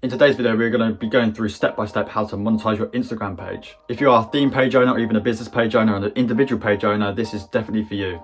In today's video, we're going to be going through step by step how to monetize your Instagram page. If you are a theme page owner or even a business page owner or an individual page owner, this is definitely for you.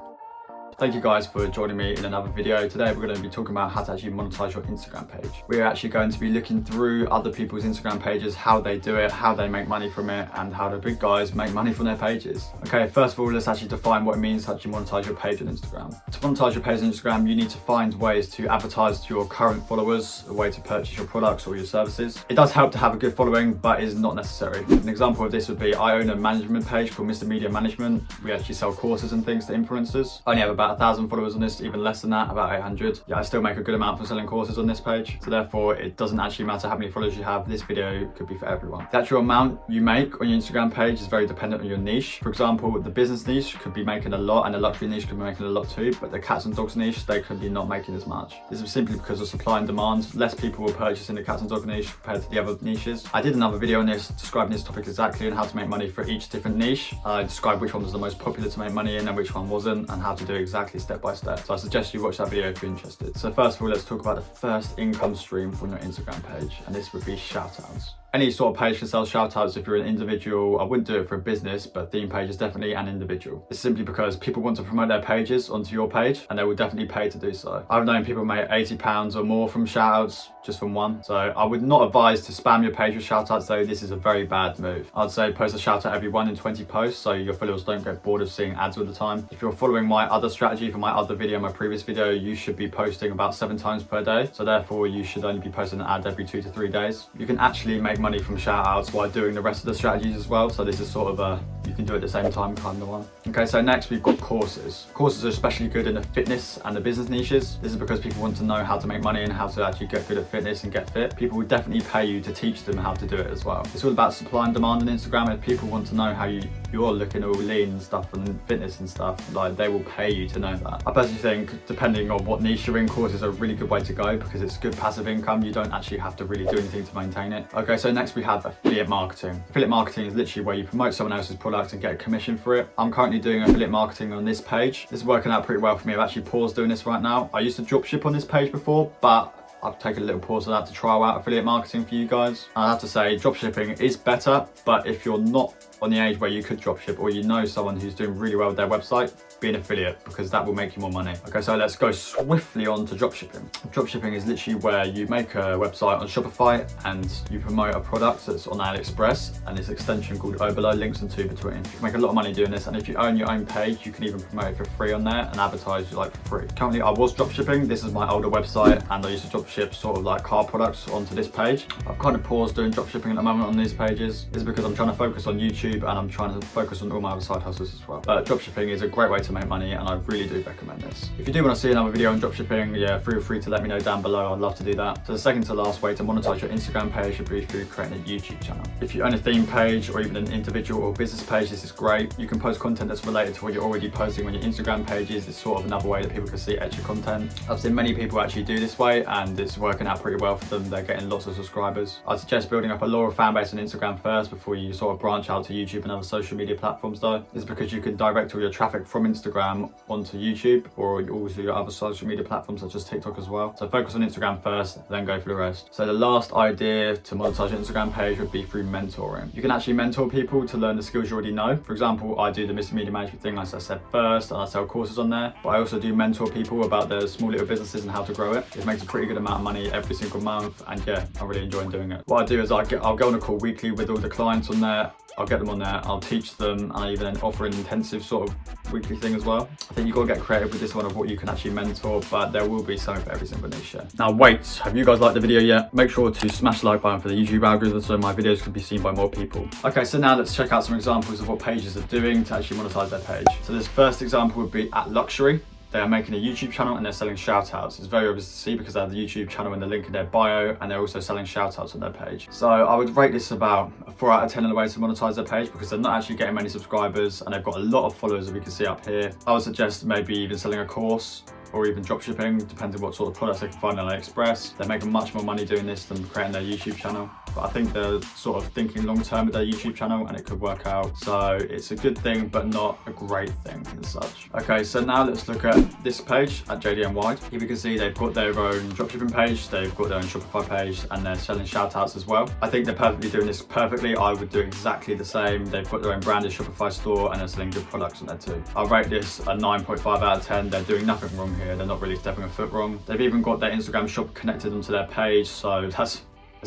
Thank you guys for joining me in another video. Today we're going to be talking about how to actually monetize your Instagram page. We're actually going to be looking through other people's Instagram pages, how they do it, how they make money from it, and how the big guys make money from their pages. Okay, first of all, let's actually define what it means to actually monetize your page on Instagram. To monetize your page on Instagram, you need to find ways to advertise to your current followers, a way to purchase your products or your services. It does help to have a good following, but is not necessary. An example of this would be, I own a management page called Mr. Media Management. We actually sell courses and things to influencers. I only have about 1,000 followers on this, even less than that, about 800. Yeah, I still make a good amount for selling courses on this page. So therefore, it doesn't actually matter how many followers you have. This video could be for everyone. The actual amount you make on your Instagram page is very dependent on your niche. For example, the business niche could be making a lot and the luxury niche could be making a lot too, but the cats and dogs niche, they could be not making as much. This is simply because of supply and demand. Less people will purchase in the cats and dog niche compared to the other niches. I did another video on this describing this topic exactly and how to make money for each different niche. I described which one was the most popular to make money in and which one wasn't, and how to do it exactly step by step. So I suggest you watch that video if you're interested. So first of all, let's talk about the first income stream from your Instagram page, and this would be shoutouts. Any sort of page can sell shoutouts if you're an individual. I wouldn't do it for a business, but theme page is definitely an individual. It's simply because people want to promote their pages onto your page and they will definitely pay to do so. I've known people make £80 or more from shoutouts just from one. So I would not advise to spam your page with shoutouts though. This is a very bad move. I'd say post a shoutout every 1 in 20 posts so your followers don't get bored of seeing ads all the time. If you're following my other strategy from my other video, my previous video, you should be posting about 7 times per day. So therefore you should only be posting an ad every 2 to 3 days. You can actually make money from shout outs while doing the rest of the strategies as well. So this is sort of a, you can do it at the same time kind of one. Okay, so next we've got courses. Courses are especially good in the fitness and the business niches. This is because people want to know how to make money and how to actually get good at fitness and get fit. People will definitely pay you to teach them how to do it as well. It's all about supply and demand on Instagram. If people want to know how you're looking all lean and stuff and fitness and stuff, like they will pay you to know that. I personally think depending on what niche you're in, courses are a really good way to go because it's good passive income. You don't actually have to really do anything to maintain it. Okay, so next we have affiliate marketing. Affiliate marketing is literally where you promote someone else's product and get a commission for it. I'm currently doing affiliate marketing on this page. This is working out pretty well for me. I've actually paused doing this right now. I used to dropship on this page before, but I've taken a little pause of that to trial out affiliate marketing for you guys. I have to say dropshipping is better, but if you're not on the age where you could dropship or you know someone who's doing really well with their website, be an affiliate because that will make you more money. Okay, so let's go swiftly on to dropshipping. Dropshipping is literally where you make a website on Shopify and you promote a product that's on AliExpress and this extension called Overload links and two between. You can make a lot of money doing this, and if you own your own page, you can even promote it for free on there and advertise like for free. Currently, I was dropshipping. This is my older website and I used to dropship sort of like car products onto this page. I've kind of paused doing dropshipping at the moment on these pages. This is because I'm trying to focus on YouTube and I'm trying to focus on all my other side hustles as well. But dropshipping is a great way to make money and I really do recommend this. If you do want to see another video on dropshipping, yeah, feel free to let me know down below. I'd love to do that. So the second to last way to monetize your Instagram page should be through creating a YouTube channel. If you own a theme page or even an individual or business page, this is great. You can post content that's related to what you're already posting on your Instagram pages. It's sort of another way that people can see extra content. I've seen many people actually do this way and it's working out pretty well for them. They're getting lots of subscribers. I'd suggest building up a loyal fan base on Instagram first before you sort of branch out to YouTube and other social media platforms though. This is because you can direct all your traffic from Instagram onto YouTube or also your other social media platforms such as TikTok as well. So focus on Instagram first, then go for the rest. So the last idea to monetize your Instagram page would be through mentoring. You can actually mentor people to learn the skills you already know. For example, I do the Mr. Media Management thing as I said first, and I sell courses on there, but I also do mentor people about their small little businesses and how to grow it. It makes a pretty good amount of money every single month, and yeah, I'm really enjoying doing it. What I do is I'll go on a call weekly with all the clients on there. I'll get them on there, I'll teach them, and I even offer an intensive sort of weekly thing as well. I think you've got to get creative with this one of what you can actually mentor, but there will be something for every single niche. Now wait, have you guys liked the video yet? Make sure to smash the like button for the YouTube algorithm so my videos can be seen by more people. Okay, so now let's check out some examples of what pages are doing to actually monetize their page. So this first example would be at Luxury. They are making a YouTube channel and they're selling shoutouts. It's very obvious to see because they have the YouTube channel in the link in their bio and they're also selling shoutouts on their page. So I would rate this about a 4 out of 10 in the way to monetize their page because they're not actually getting many subscribers and they've got a lot of followers that we can see up here. I would suggest maybe even selling a course or even dropshipping, depending on what sort of products they can find on AliExpress. They're making much more money doing this than creating their YouTube channel. But I think they're sort of thinking long term with their YouTube channel, and it could work out. So it's a good thing, but not a great thing as such. Okay, so now let's look at this page at JDNY. Here we can see they've got their own dropshipping page, they've got their own Shopify page, and they're selling shout outs as well. I think they're perfectly doing this perfectly. I would do exactly the same. They've got their own branded Shopify store and they're selling good products on there too. I'll rate this a 9.5 out of 10. They're doing nothing wrong here. They're not really stepping a foot wrong. They've even got their Instagram shop connected onto their page, so that's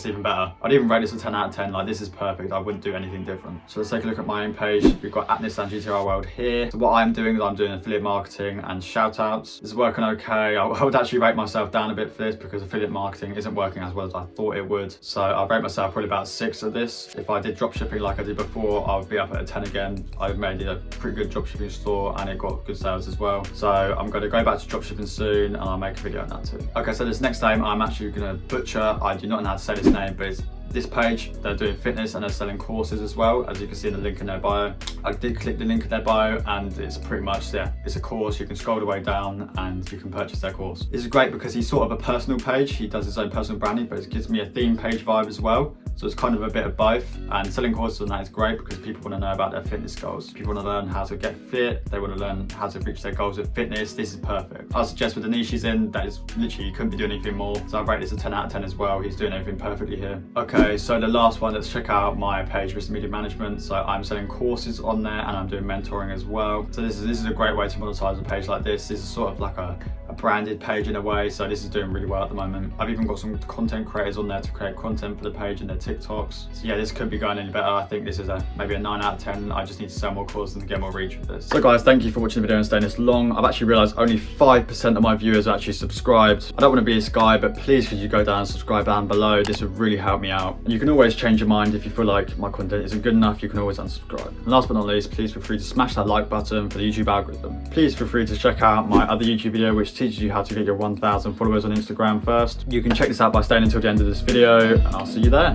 even better. I'd even rate this a 10 out of 10. Like, this is perfect. I wouldn't do anything different. So let's take a look at my own page. We've got @Nissan GTR World here. So what I'm doing is I'm doing affiliate marketing and shout outs. This is working okay. I would actually rate myself down a bit for this because affiliate marketing isn't working as well as I thought it would. So I'll rate myself probably about 6 of this. If I did dropshipping like I did before, I would be up at a 10 again. I've made a pretty good dropshipping store and it got good sales as well. So I'm going to go back to dropshipping soon and I'll make a video on that too. Okay, so this next name I'm actually going to butcher. I do not know how to say this name, but it's this page. They're doing fitness and they're selling courses as well, as you can see in the link in their bio. I did click the link in their bio and it's pretty much, yeah, it's a course. You can scroll the way down and you can purchase their course. This is great because he's sort of a personal page. He does his own personal branding, but it gives me a theme page vibe as well. So it's kind of a bit of both, and selling courses on that is great because people want to know about their fitness goals. People want to learn how to get fit. They want to learn how to reach their goals with fitness. This is perfect. I suggest with the niche he's in, that is literally, you couldn't be doing anything more. So I rate this a 10 out of 10 as well. He's doing everything perfectly here. Okay, so the last one, let's check out my page, Risk Media Management. So I'm selling courses on there and I'm doing mentoring as well. So this is a great way to monetize a page like this. This is sort of like a branded page in a way, so this is doing really well at the moment. I've even got some content creators on there to create content for the page and their TikToks. So yeah, this could be going any better. I think this is maybe a 9 out of 10. I just need to sell more courses and get more reach with this. So guys, thank you for watching the video and staying this long. I've actually realized only 5% of my viewers are actually subscribed. I don't want to be this guy, but please could you go down and subscribe down below. This would really help me out. And you can always change your mind if you feel like my content isn't good enough. You can always unsubscribe. And last but not least, please feel free to smash that like button for the YouTube algorithm. Please feel free to check out my other YouTube video which teaches you how to get your 1,000 followers on Instagram first. You can check this out by staying until the end of this video and I'll see you there.